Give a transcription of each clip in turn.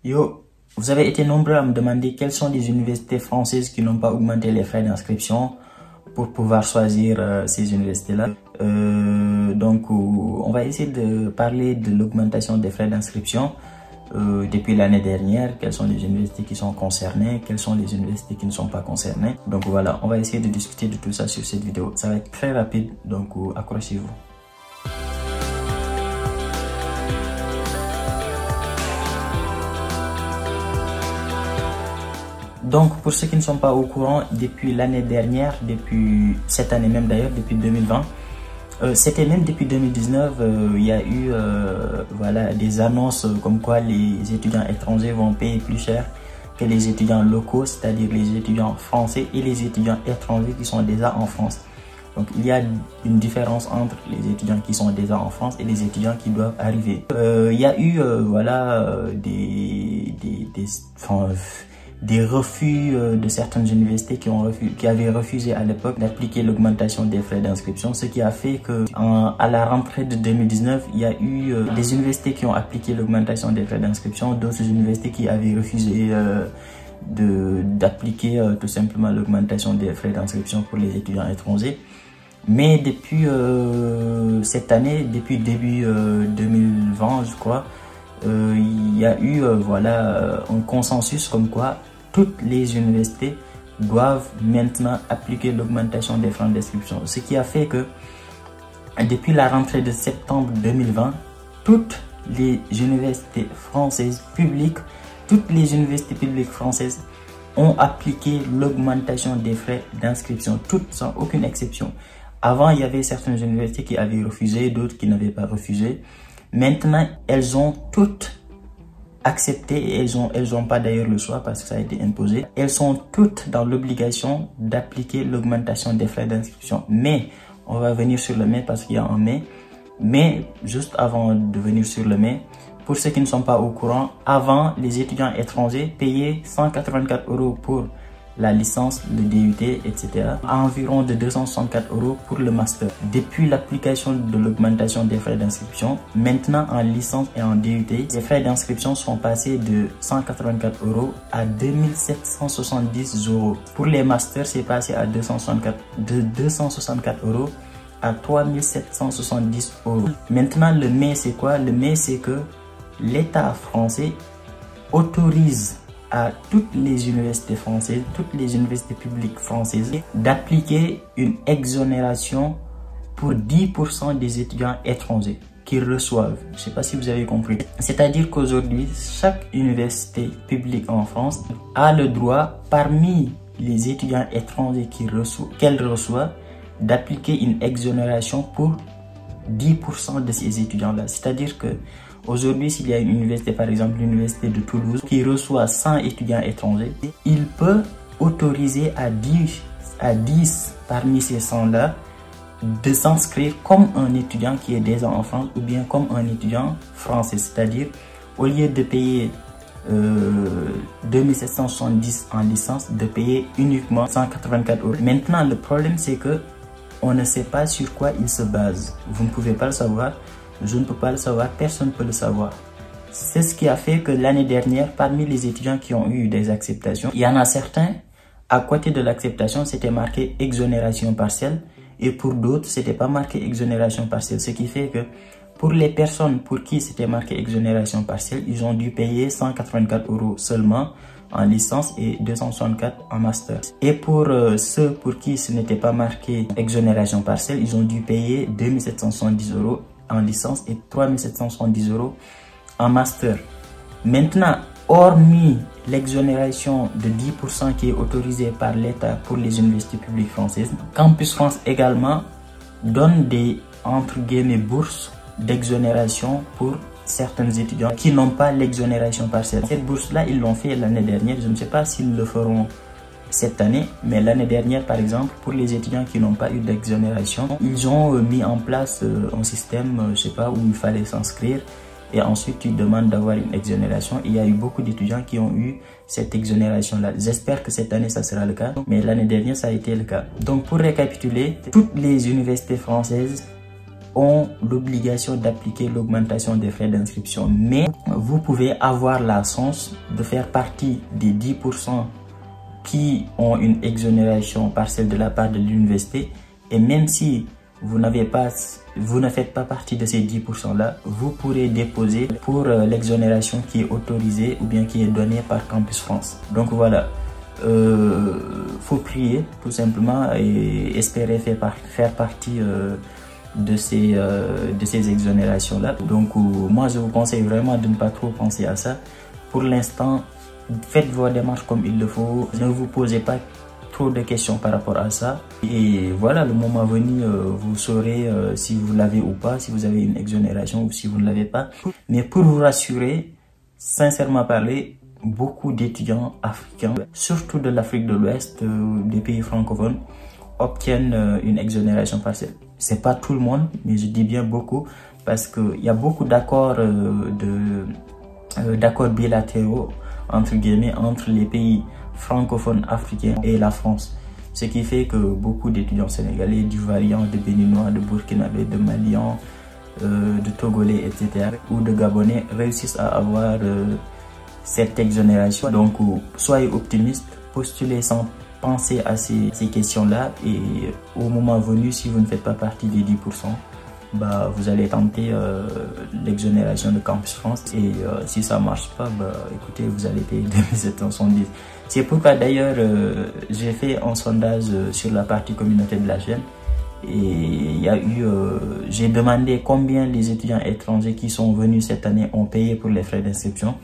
Yo, vous avez été nombreux à me demander quelles sont les universités françaises qui n'ont pas augmenté les frais d'inscription pour pouvoir choisir ces universités-là. Donc, on va essayer de parler de l'augmentation des frais d'inscription depuis l'année dernière. Quelles sont les universités qui sont concernées, quelles sont les universités qui ne sont pas concernées. Donc voilà, on va essayer de discuter de tout ça sur cette vidéo. Ça va être très rapide, donc accrochez-vous. Donc, pour ceux qui ne sont pas au courant, depuis l'année dernière, depuis cette année même d'ailleurs, depuis 2020, c'était même depuis 2019, il y a eu voilà, des annonces comme quoi les étudiants étrangers vont payer plus cher que les étudiants locaux, c'est-à-dire les étudiants français et les étudiants étrangers qui sont déjà en France. Donc, il y a une différence entre les étudiants qui sont déjà en France et les étudiants qui doivent arriver. Il y a eu voilà, des refus de certaines universités qui avaient refusé à l'époque d'appliquer l'augmentation des frais d'inscription, ce qui a fait que à la rentrée de 2019, il y a eu des universités qui ont appliqué l'augmentation des frais d'inscription, d'autres universités qui avaient refusé d'appliquer tout simplement l'augmentation des frais d'inscription pour les étudiants étrangers. Mais depuis cette année, depuis début 2020, je crois, il y a eu voilà, un consensus comme quoi toutes les universités doivent maintenant appliquer l'augmentation des frais d'inscription. Ce qui a fait que depuis la rentrée de septembre 2020, toutes les universités françaises publiques, ont appliqué l'augmentation des frais d'inscription, toutes sans aucune exception. Avant, il y avait certaines universités qui avaient refusé, d'autres qui n'avaient pas refusé. Maintenant, elles ont toutes accepté et elles ont pas d'ailleurs le choix parce que ça a été imposé. Elles sont toutes dans l'obligation d'appliquer l'augmentation des frais d'inscription. Mais, on va venir sur le mais parce qu'il y a un mais. Mais, juste avant de venir sur le mais, pour ceux qui ne sont pas au courant, avant, les étudiants étrangers payaient 184 € pour la licence, le DUT, etc. À environ de 264 € pour le master. Depuis l'application de l'augmentation des frais d'inscription, maintenant en licence et en DUT, les frais d'inscription sont passés de 184 € à 2770 €. Pour les masters, c'est passé à 264 € à 3770 €. Maintenant, le mais c'est quoi? Le mais c'est que l'État français autorise à toutes les universités françaises, toutes les universités publiques françaises, d'appliquer une exonération pour 10% des étudiants étrangers qu'ils reçoivent. Je ne sais pas si vous avez compris. C'est-à-dire qu'aujourd'hui, chaque université publique en France a le droit, parmi les étudiants étrangers qu'elle reçoit, d'appliquer une exonération pour 10% de ces étudiants-là. C'est-à-dire que aujourd'hui, s'il y a une université, par exemple l'université de Toulouse, qui reçoit 100 étudiants étrangers, il peut autoriser à 10 parmi ces 100-là de s'inscrire comme un étudiant qui est déjà en France ou bien comme un étudiant français. C'est-à-dire, au lieu de payer 2770 en licence, de payer uniquement 184 €. Maintenant, le problème, c'est que on ne sait pas sur quoi il se base. Vous ne pouvez pas le savoir. Je ne peux pas le savoir, personne ne peut le savoir. C'est ce qui a fait que l'année dernière, parmi les étudiants qui ont eu des acceptations, il y en a certains, à côté de l'acceptation, c'était marqué exonération partielle, et pour d'autres, c'était pas marqué exonération partielle. Ce qui fait que pour les personnes pour qui c'était marqué exonération partielle, ils ont dû payer 184 € seulement en licence et 264 en master. Et pour ceux pour qui ce n'était pas marqué exonération partielle, ils ont dû payer 2770 € en licence et 3770 € en master. Maintenant, hormis l'exonération de 10% qui est autorisée par l'État pour les universités publiques françaises, Campus France également donne des, entre guillemets, bourses d'exonération pour certains étudiants qui n'ont pas l'exonération partielle. Cette bourse-là, ils l'ont fait l'année dernière. Je ne sais pas s'ils le feront cette année, mais l'année dernière, par exemple, pour les étudiants qui n'ont pas eu d'exonération, ils ont mis en place un système, je sais pas, où il fallait s'inscrire et ensuite tu demandes d'avoir une exonération. Il y a eu beaucoup d'étudiants qui ont eu cette exonération-là. J'espère que cette année, ça sera le cas, mais l'année dernière, ça a été le cas. Donc, pour récapituler, toutes les universités françaises ont l'obligation d'appliquer l'augmentation des frais d'inscription. Mais vous pouvez avoir la chance de faire partie des 10% qui ont une exonération partielle de la part de l'université. Et même si vous ne faites pas partie de ces 10% là, vous pourrez déposer pour l'exonération qui est autorisée ou bien qui est donnée par Campus France. Donc voilà, faut prier tout simplement et espérer faire partie de ces exonérations là. Donc moi je vous conseille vraiment de ne pas trop penser à ça. Pour l'instant, faites vos démarches comme il le faut, ne vous posez pas trop de questions par rapport à ça, et voilà, le moment venu vous saurez si vous l'avez ou pas, si vous avez une exonération ou si vous ne l'avez pas. Mais pour vous rassurer, sincèrement parler, beaucoup d'étudiants africains, surtout de l'Afrique de l'Ouest, des pays francophones, obtiennent une exonération partielle. C'est pas tout le monde, mais je dis bien beaucoup, parce qu'il y a beaucoup d'accords d'accords bilatéraux entre guillemets entre les pays francophones africains et la France. Ce qui fait que beaucoup d'étudiants sénégalais, d'Ivoiriens, de Béninois, de Burkinabés, de Maliens, de Togolais, etc. ou de Gabonais réussissent à avoir cette exonération. Donc soyez optimistes, postulez sans penser à ces questions-là, et au moment venu, si vous ne faites pas partie des 10%, bah, vous allez tenter l'exonération de Campus France, et si ça marche pas, bah, écoutez, vous allez payer 2770. C'est pourquoi d'ailleurs j'ai fait un sondage sur la partie communauté de la chaîne, et il y a eu j'ai demandé combien les étudiants étrangers qui sont venus cette année ont payé pour les frais d'inscription.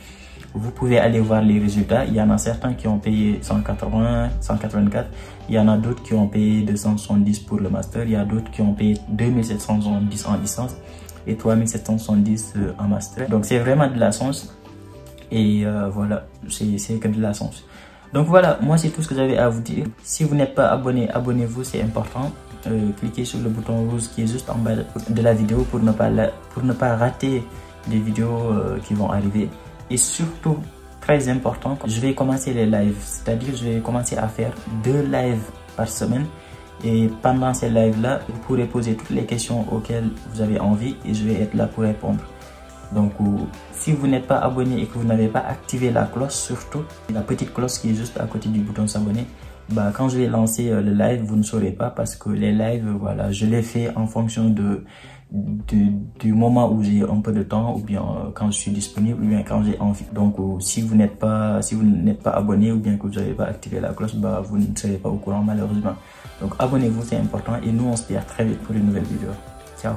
Vous pouvez aller voir les résultats. Il y en a certains qui ont payé 180, 184. Il y en a d'autres qui ont payé 270 pour le master. Il y a d'autres qui ont payé 2770 en licence et 3770 en master. Donc c'est vraiment de la chance. Et voilà, c'est que de la chance. Donc voilà, moi c'est tout ce que j'avais à vous dire. Si vous n'êtes pas abonné, abonnez-vous, c'est important. Cliquez sur le bouton rouge qui est juste en bas de la vidéo pour ne pas rater les vidéos qui vont arriver. Et surtout, très important, je vais commencer les lives, c'est-à-dire je vais commencer à faire 2 lives par semaine. Et pendant ces lives-là, vous pourrez poser toutes les questions auxquelles vous avez envie et je vais être là pour répondre. Donc, si vous n'êtes pas abonné et que vous n'avez pas activé la cloche, surtout la petite cloche qui est juste à côté du bouton s'abonner, bah, quand je vais lancer le live, vous ne saurez pas, parce que les lives, voilà, je les fais en fonction du moment où j'ai un peu de temps, ou bien quand je suis disponible, ou bien quand j'ai envie. Donc si vous n'êtes pas abonné, ou bien que vous n'avez pas activé la cloche, bah, vous ne serez pas au courant malheureusement. Donc abonnez-vous, c'est important, et nous on se dit à très vite pour une nouvelle vidéo. Ciao.